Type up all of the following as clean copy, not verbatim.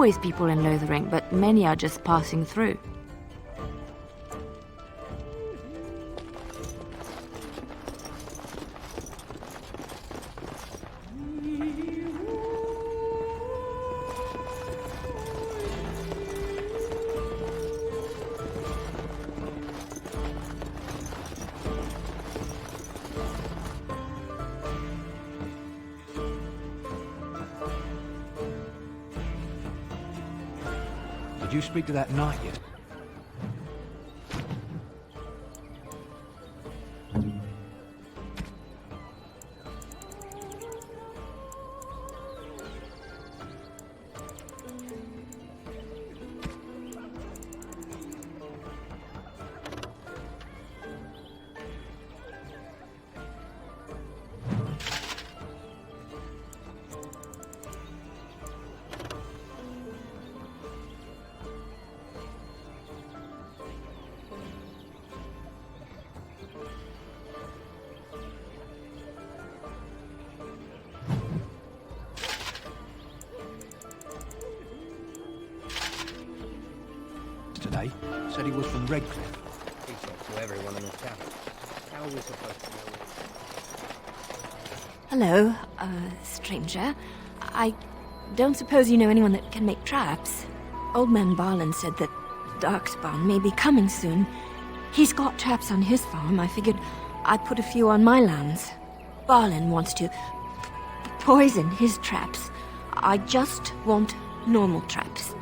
always people in Lothering, but many are just passing through. Did you speak to that knight yet? Today said he was from Redcliffe. He talks to everyone in the town. How are we supposed to know? Hello, stranger. I don't suppose you know anyone that can make traps? Old man Barlin said that Darkspawn may be coming soon. He's got traps on his farm. I figured I'd put a few on my lands. Barlin wants to poison his traps. I just want normal traps.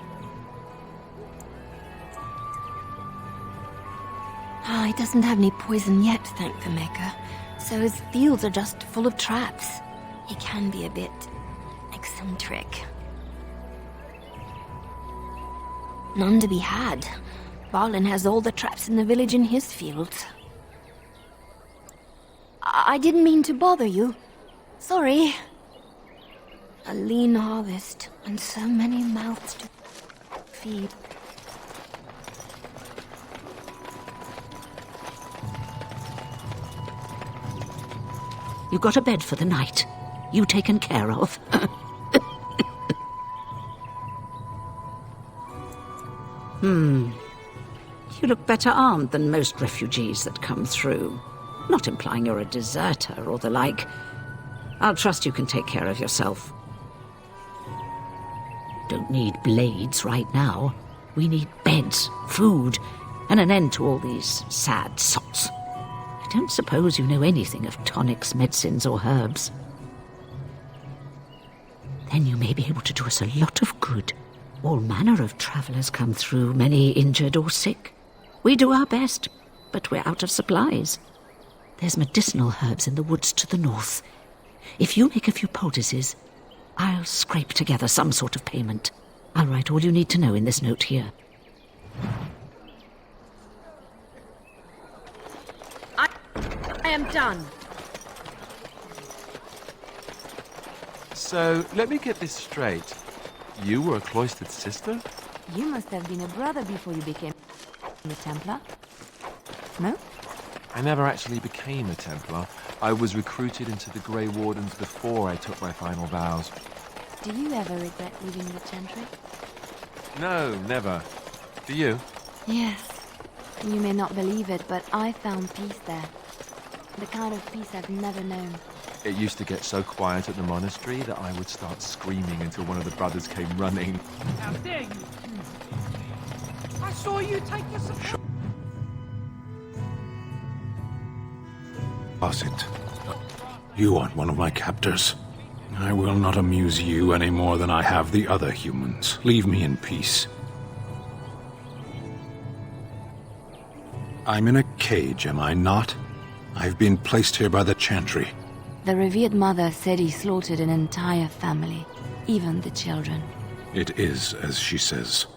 He doesn't have any poison yet, thank the Maker. So his fields are just full of traps. He can be a bit eccentric. None to be had. Barlin has all the traps in the village in his fields. I didn't mean to bother you. Sorry. A lean harvest and so many mouths to feed. You got a bed for the night. You taken care of. You look better armed than most refugees that come through. Not implying you're a deserter or the like. I'll trust you can take care of yourself. Don't need blades right now. We need beds, food, and an end to all these sad sots. I don't suppose you know anything of tonics, medicines, or herbs. Then you may be able to do us a lot of good. All manner of travellers come through, many injured or sick. We do our best, but we're out of supplies. There's medicinal herbs in the woods to the north. If you make a few poultices, I'll scrape together some sort of payment. I'll write all you need to know in this note here. I am done. So, let me get this straight. You were a cloistered sister? You must have been a brother before you became a Templar. No? I never actually became a Templar. I was recruited into the Grey Wardens before I took my final vows. Do you ever regret leaving the Chantry? No, never. Do you? Yes. You may not believe it, but I found peace there. The kind of peace I've never known. It used to get so quiet at the monastery that I would start screaming until one of the brothers came running. How dare you! I saw you take the support. Posset, you aren't one of my captors. I will not amuse you any more than I have the other humans. Leave me in peace. I'm in a cage, am I not? I've been placed here by the Chantry. The revered mother said he slaughtered an entire family, even the children. It is as she says.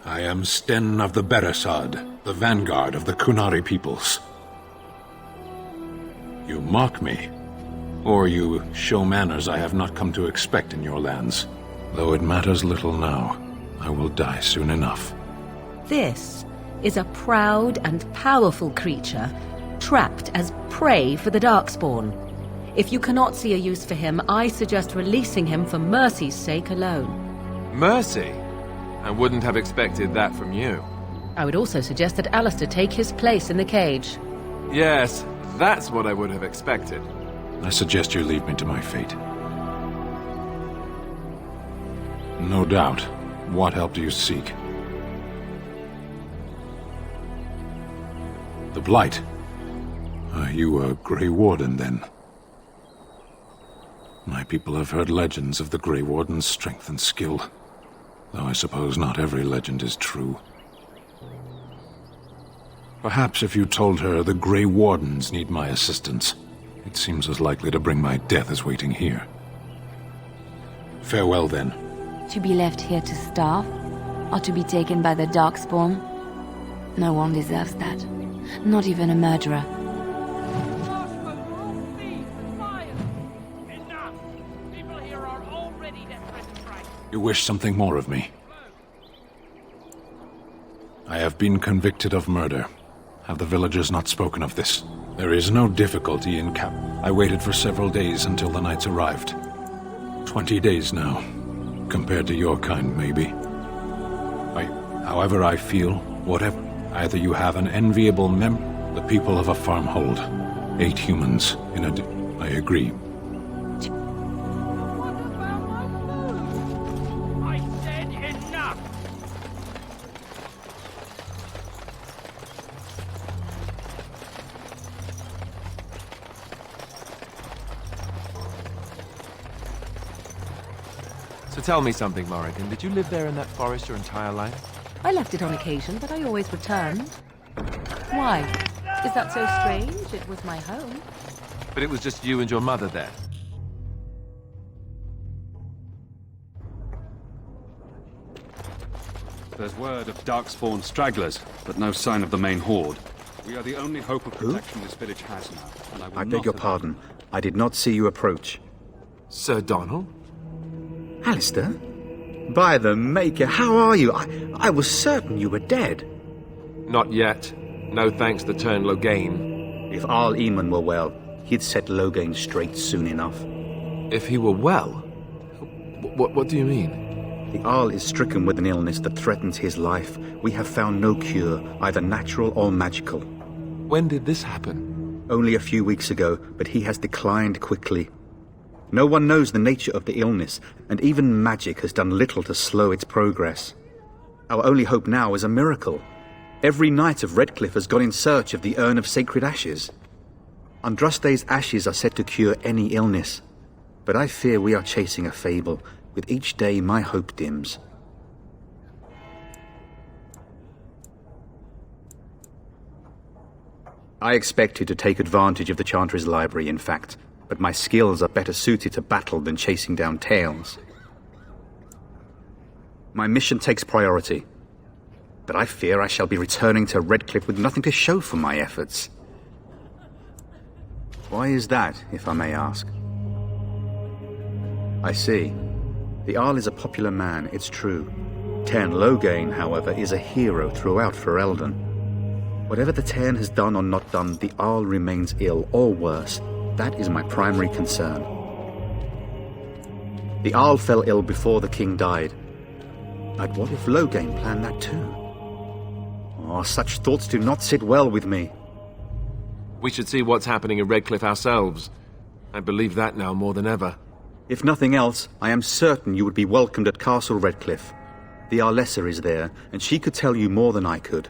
I am Sten of the Beresad, the vanguard of the Kunari peoples. You mock me, or you show manners I have not come to expect in your lands. Though it matters little now, I will die soon enough. This is a proud and powerful creature, trapped as prey for the Darkspawn. If you cannot see a use for him, I suggest releasing him for mercy's sake alone. Mercy? I wouldn't have expected that from you. I would also suggest that Alistair take his place in the cage. Yes, that's what I would have expected. I suggest you leave me to my fate. No doubt. What help do you seek? The Blight. Are you a Grey Warden, then? My people have heard legends of the Grey Warden's strength and skill, though I suppose not every legend is true. Perhaps if you told her the Grey Wardens need my assistance, it seems as likely to bring my death as waiting here. Farewell, then. To be left here to starve? Or to be taken by the Darkspawn? No one deserves that. Not even a murderer. Enough! People here are already desperate to strike. You wish something more of me? I have been convicted of murder. Have the villagers not spoken of this? There is no difficulty in I waited for several days until the knights arrived. 20 days now. Compared to your kind, maybe. However I feel, whatever. Either you have an enviable the people of a farmhold. 8 humans in I agree. What about my food? I said enough! So tell me something, Morrigan. Did you live there in that forest your entire life? I left it on occasion, but I always returned. Why? Is that so strange? It was my home. But it was just you and your mother there. There's word of Darkspawn stragglers, but no sign of the main horde. We are the only hope of protection this village has now, and I beg your pardon. I did not see you approach. Sir Donald? Alistair? By the Maker, how are you? I was certain you were dead. Not yet. No thanks to Turn Logain. If Arl Eamon were well, he'd set Logain straight soon enough. If he were well? What do you mean? The Arl is stricken with an illness that threatens his life. We have found no cure, either natural or magical. When did this happen? Only a few weeks ago, but he has declined quickly. No one knows the nature of the illness, and even magic has done little to slow its progress. Our only hope now is a miracle. Every knight of Redcliffe has gone in search of the Urn of Sacred Ashes. Andraste's ashes are said to cure any illness, but I fear we are chasing a fable. With each day, my hope dims. I expected to take advantage of the Chantry's library, in fact, but my skills are better suited to battle than chasing down tales. My mission takes priority, but I fear I shall be returning to Redcliffe with nothing to show for my efforts. Why is that, if I may ask? I see. The Arl is a popular man, it's true. Turn Logain, however, is a hero throughout Ferelden. Whatever the Turn has done or not done, the Arl remains ill, or worse. That is my primary concern. The Arl fell ill before the king died. But what if Logain planned that too? Oh, such thoughts do not sit well with me. We should see what's happening in Redcliffe ourselves. I believe that now more than ever. If nothing else, I am certain you would be welcomed at Castle Redcliffe. The Arlessa is there, and she could tell you more than I could.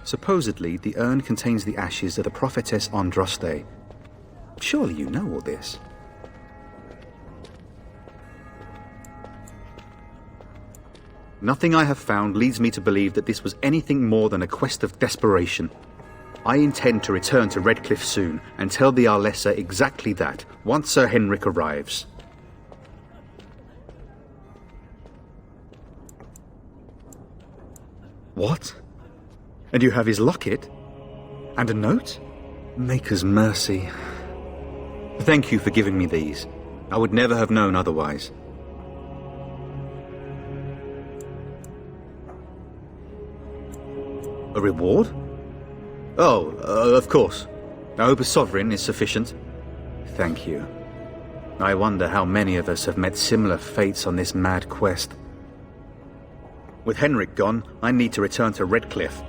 Supposedly, the urn contains the ashes of the prophetess Andraste. Surely you know all this. Nothing I have found leads me to believe that this was anything more than a quest of desperation. I intend to return to Redcliffe soon and tell the Arlessa exactly that, once Sir Henrik arrives. What? And you have his locket? And a note? Maker's mercy. Thank you for giving me these. I would never have known otherwise. A reward? Oh, of course. I hope a sovereign is sufficient. Thank you. I wonder how many of us have met similar fates on this mad quest. With Henrik gone, I need to return to Redcliffe.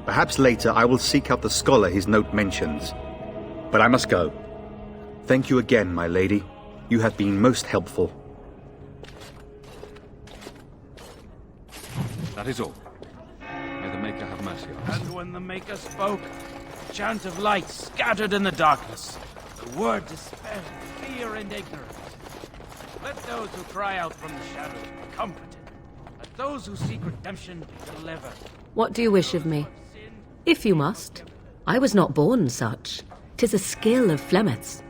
Perhaps later I will seek out the scholar his note mentions. But I must go. Thank you again, my lady. You have been most helpful. That is all. May the Maker have mercy on us. And when the Maker spoke, a chant of light scattered in the darkness. The word dispelled fear and ignorance. Let those who cry out from the shadows be comforted. Let those who seek redemption be delivered. What do you wish of me? If you must. I was not born such. 'Tis a skill of Flemeth's.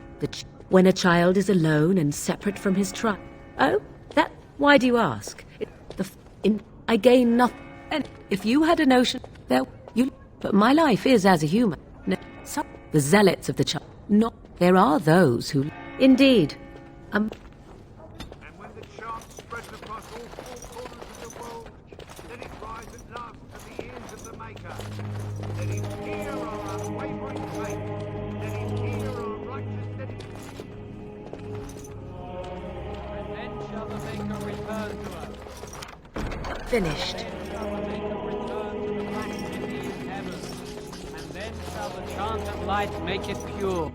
When a child is alone and separate from his tribe. Oh, that? Why do you ask? I gain nothing. And if you had a notion, but my life is as a human. No, the zealots of the child. Not. There are those who. Indeed. And when the chant spreads across all four corners of the world, let it rise at last to the ears of the Maker. Let him hear our unwavering faith. Let him hear our righteous dedication. And then shall the Maker return to us. Finished. Shall the Maker return to the black city in heaven. And then shall the chant of light make it pure.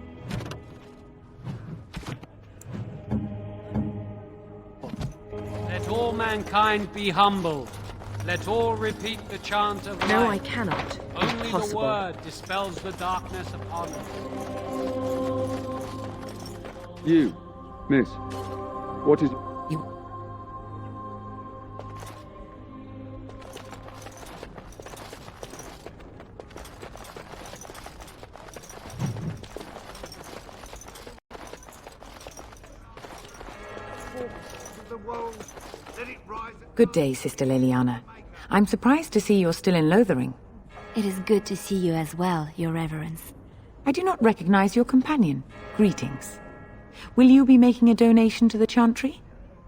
Let all mankind be humbled. Let all repeat the chant of light. No, I cannot. Only Impossible. the word dispels the darkness upon us. You, miss. What is... Good day, Sister Liliana. I'm surprised to see you're still in Lothering. It is good to see you as well, Your Reverence. I do not recognize your companion. Greetings. Will you be making a donation to the Chantry?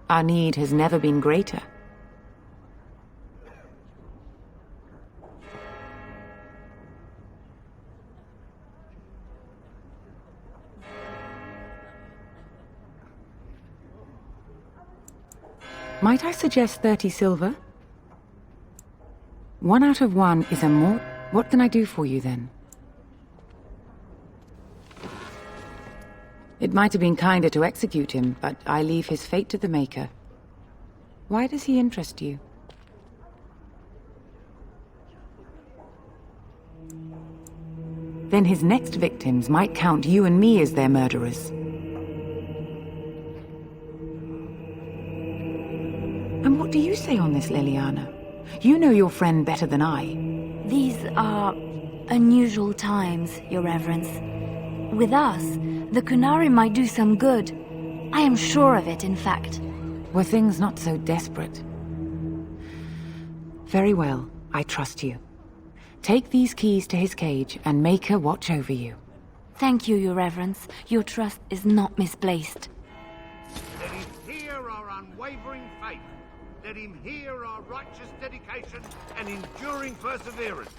Our need has never been greater. Might I suggest 30 silver? 1 out of 1 is a more... What can I do for you, then? It might have been kinder to execute him, but I leave his fate to the Maker. Why does he interest you? Then his next victims might count you and me as their murderers. And what do you say on this, Liliana? You know your friend better than I. These are unusual times, Your Reverence. With us, the Kunari might do some good. I am sure of it, in fact. Were things not so desperate? Very well, I trust you. Take these keys to his cage and make her watch over you. Thank you, Your Reverence. Your trust is not misplaced. Let him hear our unwavering faith. Let him hear our righteous dedication and enduring perseverance.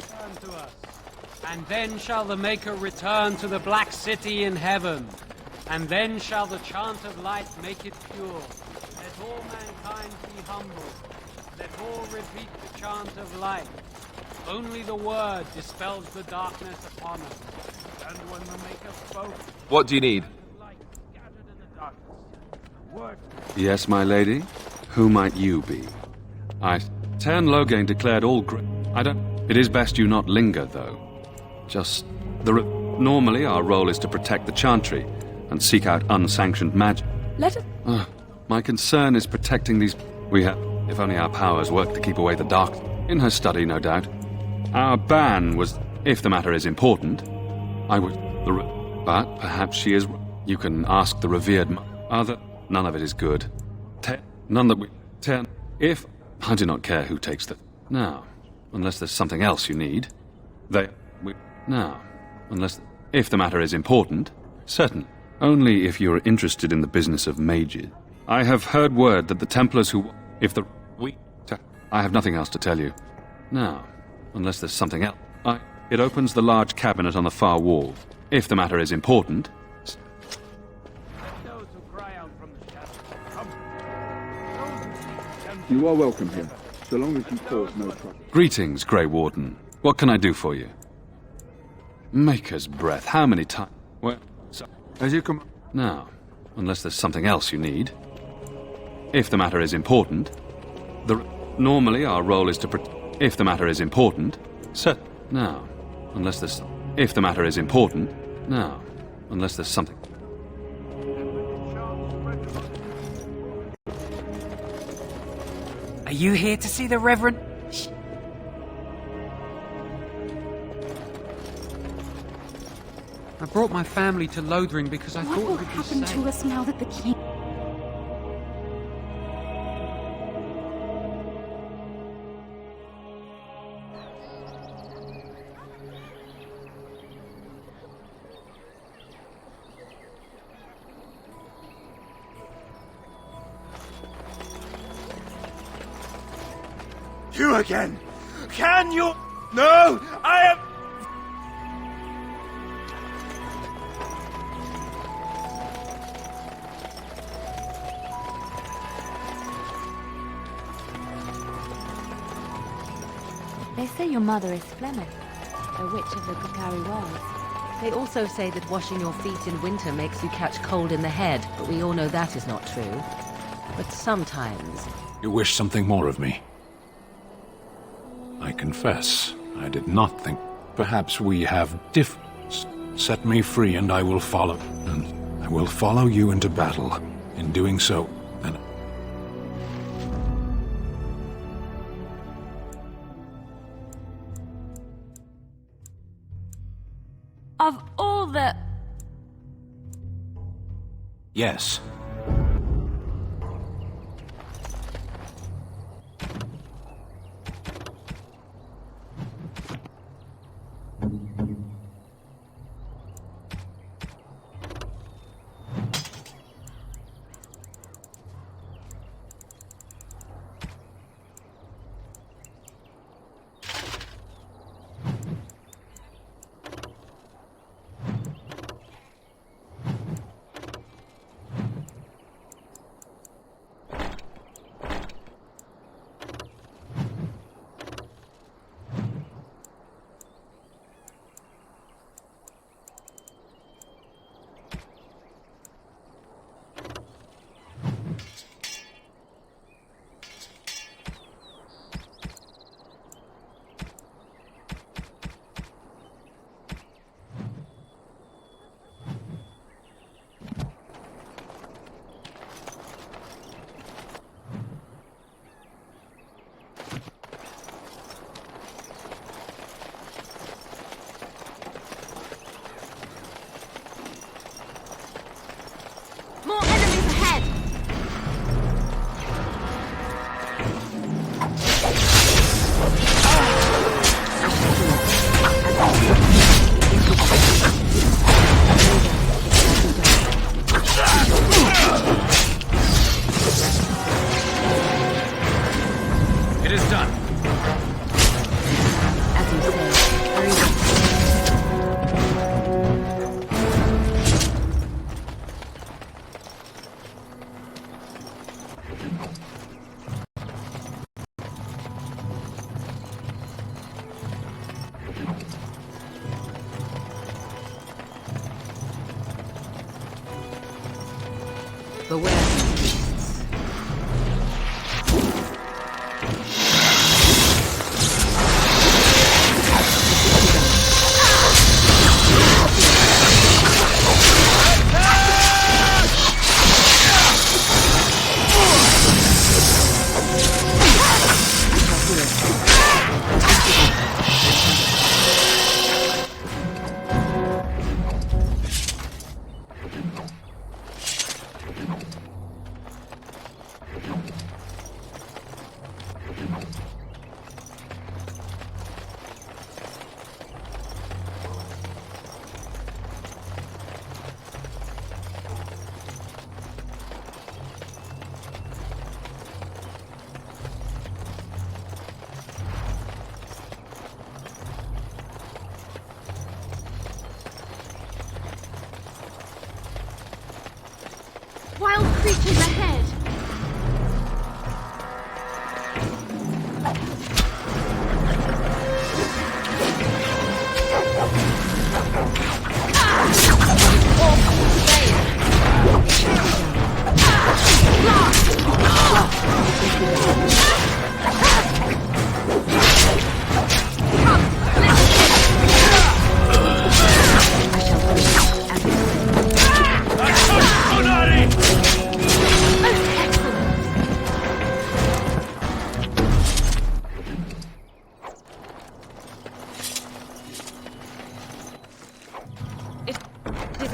Turn to us. And then shall the Maker return to the black city in heaven. And then shall the chant of light make it pure. Let all mankind be humble. Let all repeat the chant of light. Only the word dispels the darkness upon us. And when the Maker spoke, What do you need? light scattered in the darkness. The word... Yes, my lady? Who might you be? Tern Loghain declared all It is best you not linger, though. Just... Normally, our role is to protect the Chantry and seek out unsanctioned magic. Let us... My concern is protecting these... We have... If only our powers work to keep away the dark... In her study, no doubt. Our ban was... If the matter is important, I would... But perhaps she is... You can ask the revered... Other... None of it is good. None that we... If... I do not care who takes the... Now, unless there's something else you need. Now, unless... If the matter is important, certain. Only if you are interested in the business of mages. I have heard word that the Templars who... I have nothing else to tell you. Now, unless there's something else. It opens the large cabinet on the far wall. If the matter is important... Let those who cry out from the shadows come. Those who seek You are welcome here, so long as you cause no trouble. Greetings, Grey Warden. What can I do for you? Maker's breath. How many times? Well, so, as you come... Now, unless there's something else you need. If the matter is important, normally our role is to if the matter is important, set. Now, unless there's... If the matter is important, now, unless there's something... Are you here to see the Reverend? I brought my family to Lothring because I thought it would be safe. What will happen to us now that the king... You again! Can you... No! I am... They say your mother is Flemish, a witch of the Picari Wells. They also say that washing your feet in winter makes you catch cold in the head, but we all know that is not true. But sometimes... You wish something more of me? I confess, I did not think... Perhaps we have difference. Set me free and I will follow. And I will follow you into battle. In doing so, then... Of all the... Yes. More enemies ahead! It is done. As you say, very well. Beware these beasts.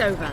over.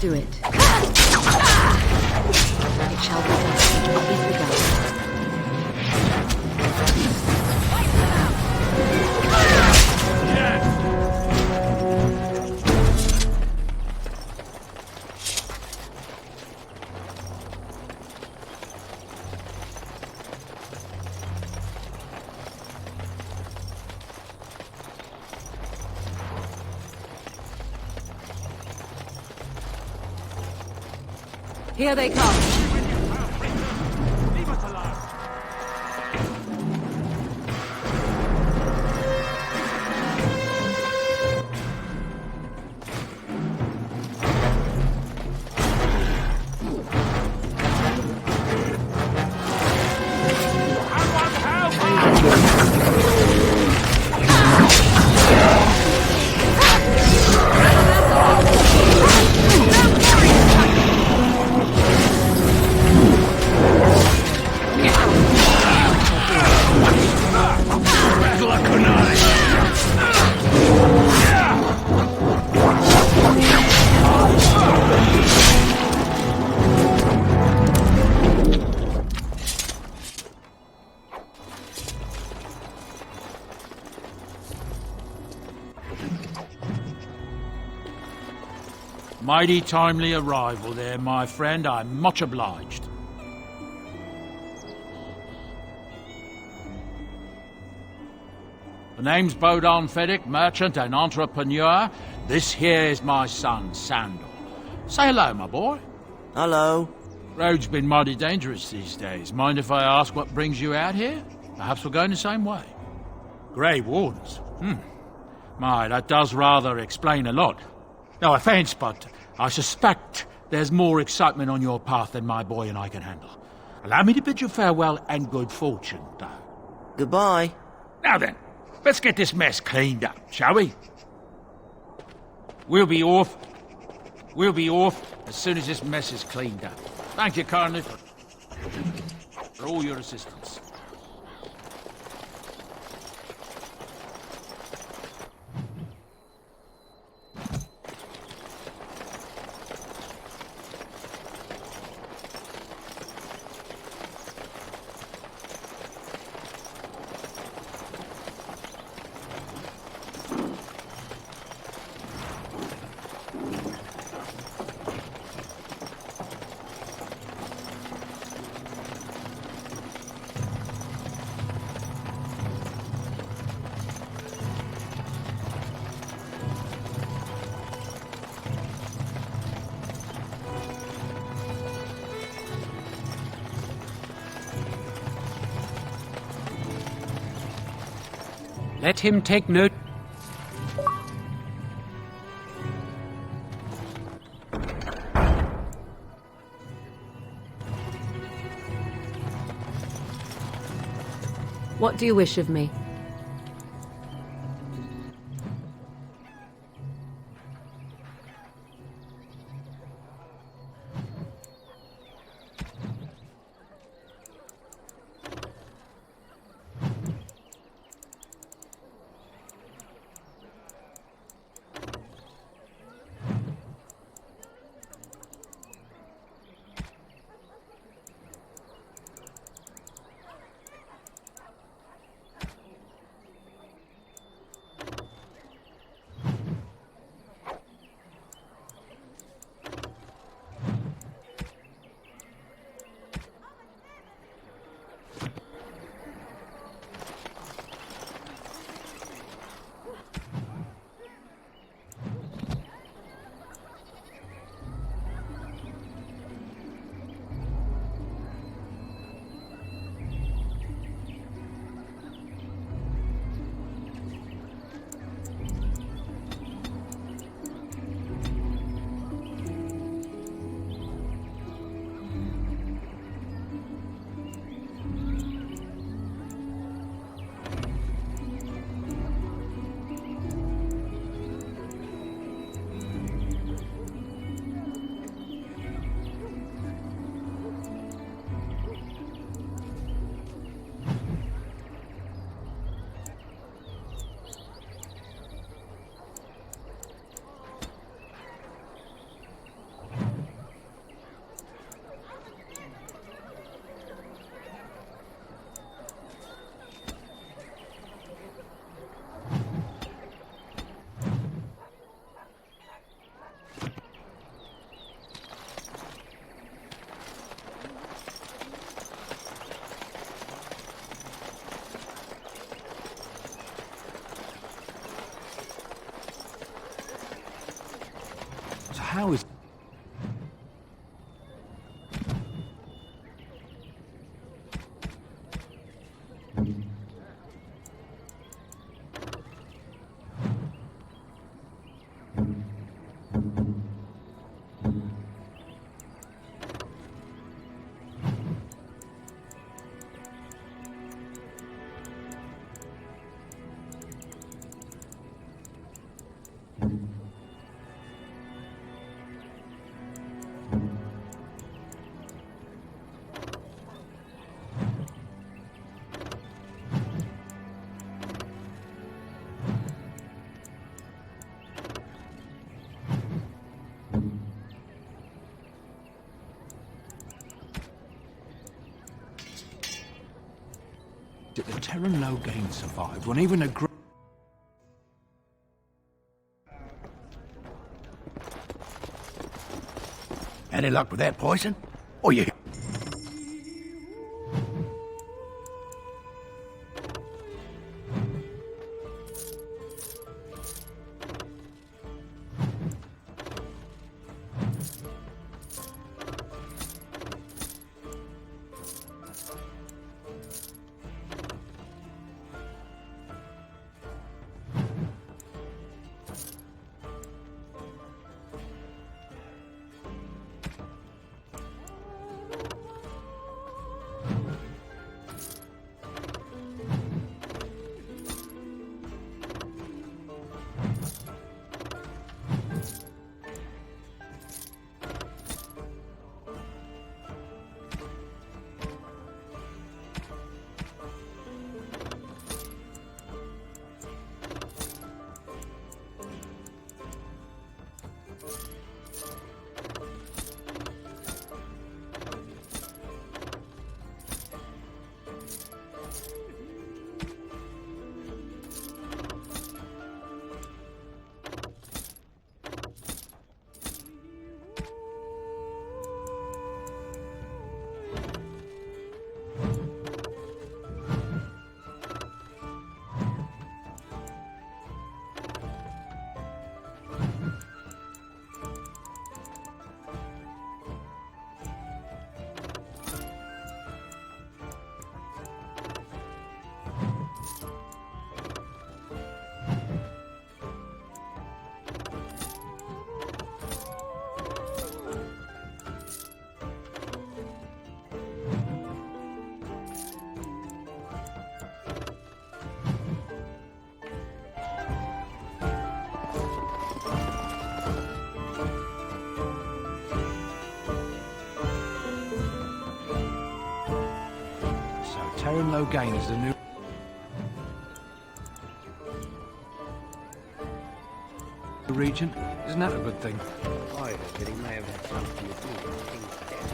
Do it. It shall be done. It is begun. Here they come. Leave us alone. Mighty timely arrival there, my friend. I'm much obliged. The name's Bodon Feddick, merchant and entrepreneur. This here is my son, Sandor. Say hello, my boy. Hello. Road's been mighty dangerous these days. Mind if I ask what brings you out here? Perhaps we're going the same way. Grey Wardens. My, that does rather explain a lot. No offence, but I suspect there's more excitement on your path than my boy and I can handle. Allow me to bid you farewell and good fortune, though. Goodbye. Now then, let's get this mess cleaned up, shall we? We'll be off as soon as this mess is cleaned up. Thank you kindly for all your assistance. Let him take note. What do you wish of me? How is... Did the Terran Logain survive when even a Any luck with that poison? Or you... Baron Logain is the new... regent. Isn't that a good thing? I heard that he may have had something to do with the king's death.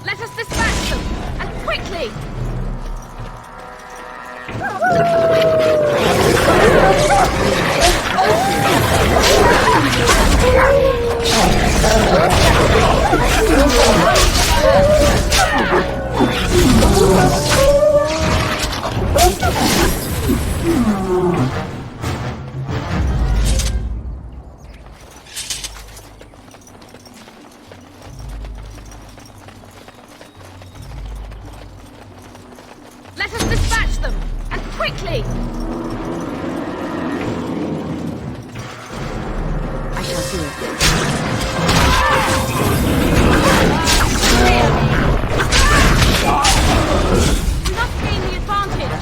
Let us dispatch them, and quickly! Let us dispatch them, and quickly! I shall do it. You must gain the advantage!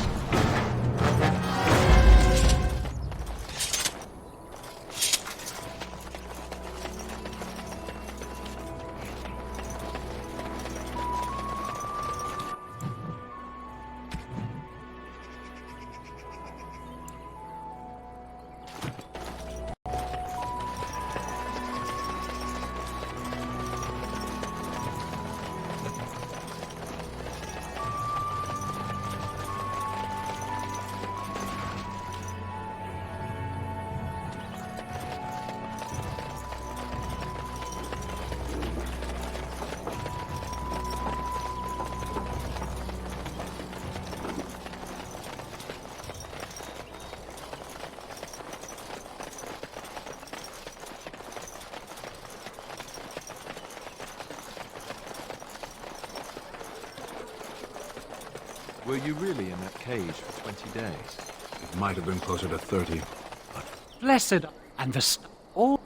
Were you really in that cage for 20 days? It might have been closer to 30. Blessed and the all.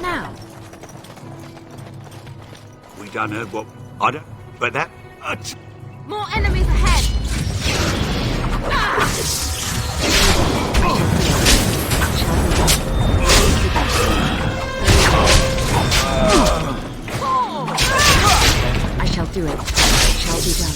Now. We done heard what I don't, but that. More enemies ahead! I shall do it. It shall be done.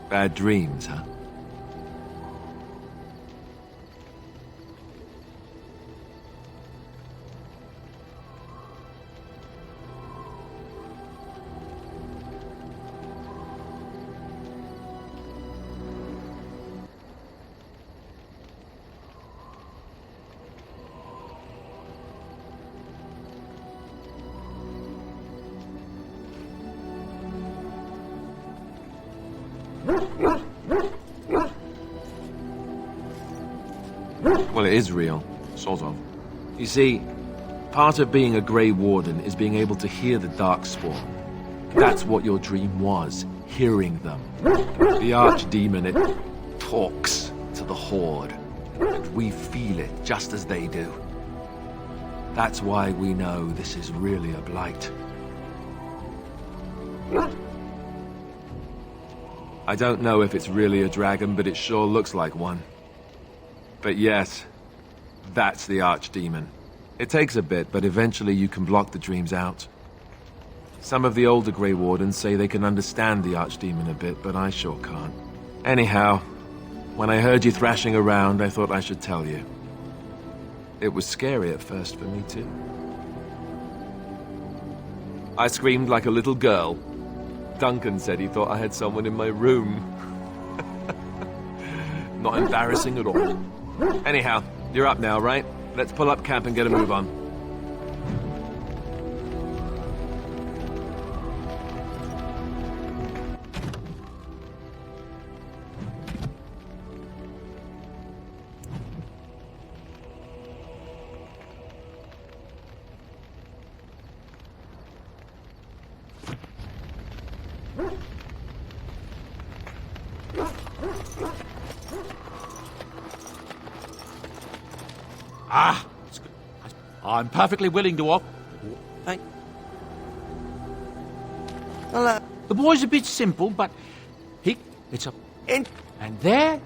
Bad dreams, huh? Well, it is real, sort of. You see, part of being a Grey Warden is being able to hear the Darkspawn. That's what your dream was, hearing them. The Archdemon, it talks to the Horde, and we feel it just as they do. That's why we know this is really a blight. I don't know if it's really a dragon, but it sure looks like one. But yes, that's the Archdemon. It takes a bit, but eventually you can block the dreams out. Some of the older Grey Wardens say they can understand the Archdemon a bit, but I sure can't. Anyhow, when I heard you thrashing around, I thought I should tell you. It was scary at first for me, too. I screamed like a little girl. Duncan said he thought I had someone in my room. Not embarrassing at all. Anyhow, you're up now, right? Let's pull up camp and get a move on. Ah, it's good. I'm perfectly willing to walk. Thank. Hello. The boy's a bit simple, but it's a... And there...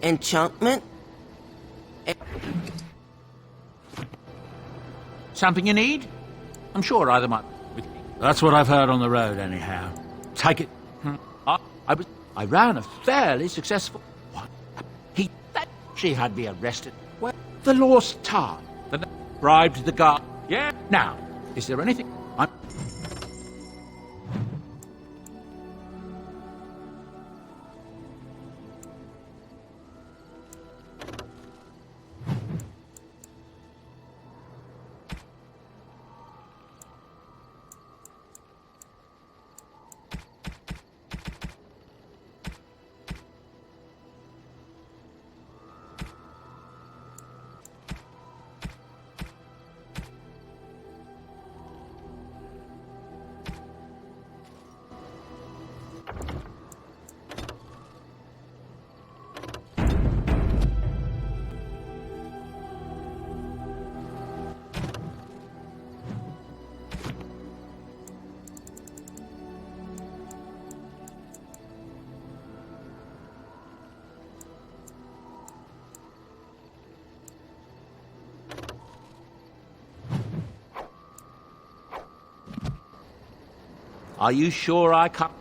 Enchantment? Something you need? I'm sure either might... That's what I've heard on the road, anyhow. Take it. I ran a fairly successful... What? She had me arrested. Well, the lost tar. The bribed the guard. Yeah. Now, is there anything... Are you sure I can't...